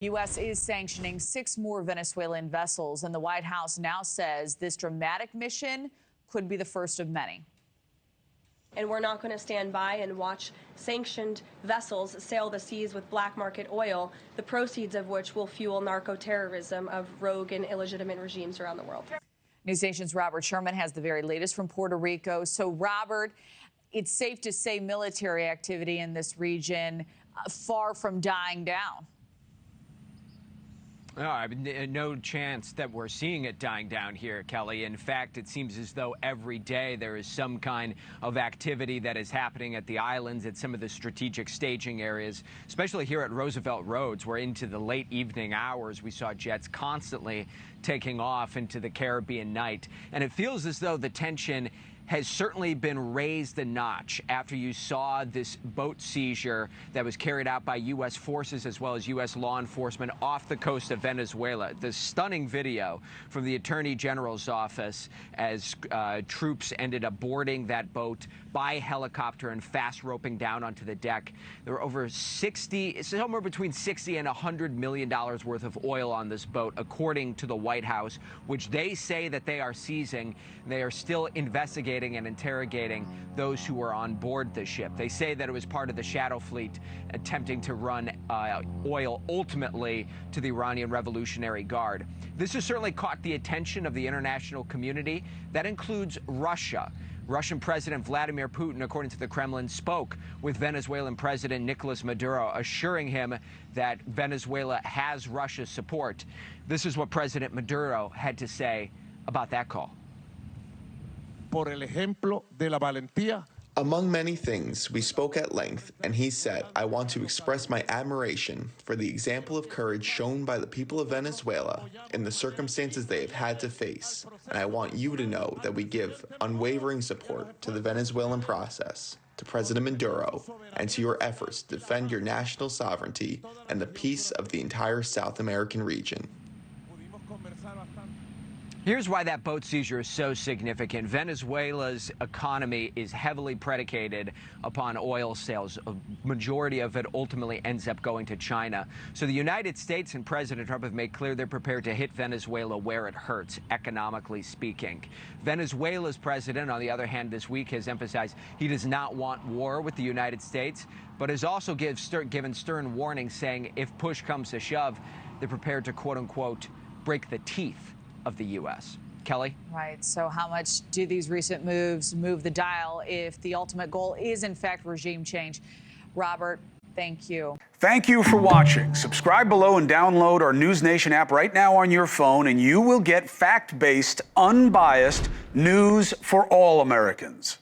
U.S. is sanctioning 6 more Venezuelan vessels, and the White House now says this dramatic mission could be the first of many. And we're not going to stand by and watch sanctioned vessels sail the seas with black market oil, the proceeds of which will fuel narco-terrorism of rogue and illegitimate regimes around the world. NewsNation's Robert Sherman has the very latest from Puerto Rico. So, Robert, it's safe to say military activity in this region far from dying down. No, I mean, no chance that we're seeing it dying down here, Kelly. In fact, it seems as though every day there is some kind of activity that is happening at the islands, at some of the strategic staging areas, especially here at Roosevelt Roads, where into the late evening hours we saw jets constantly taking off into the Caribbean night. And it feels as though the tension has certainly been raised a notch after you saw this boat seizure that was carried out by U.S. forces as well as U.S. law enforcement off the coast of Venezuela. The stunning video from the Attorney General's office as troops ended up boarding that boat by helicopter and fast roping down onto the deck. There were over somewhere between $60 and $100 million worth of oil on this boat, according to the White House, which they say that they are seizing. They are still investigating and interrogating those who were on board the ship. They say that it was part of the shadow fleet attempting to run oil ultimately to the Iranian Revolutionary Guard. This has certainly caught the attention of the international community. That includes Russia. Russian President Vladimir Putin, according to the Kremlin, spoke with Venezuelan President Nicolas Maduro, assuring him that Venezuela has Russia's support. This is what President Maduro had to say about that call. Por el ejemplo de la valentía. Among many things, we spoke at length, and he said, I want to express my admiration for the example of courage shown by the people of Venezuela in the circumstances they have had to face, and I want you to know that we give unwavering support to the Venezuelan process, to President Maduro, and to your efforts to defend your national sovereignty and the peace of the entire South American region. Here's why that boat seizure is so significant. Venezuela's economy is heavily predicated upon oil sales. A majority of it ultimately ends up going to China. So the United States and President Trump have made clear they're prepared to hit Venezuela where it hurts, economically speaking. Venezuela's president, on the other hand, this week has emphasized he does not want war with the United States, but has also given stern warnings, saying if push comes to shove, they're prepared to, quote unquote, break the teeth of the U.S. Kelly? Right. So how much do these recent moves move the dial if the ultimate goal is, in fact, regime change? Robert, thank you. Thank you for watching. Subscribe below and download our NewsNation app right now on your phone, and you will get fact-based, unbiased news for all Americans.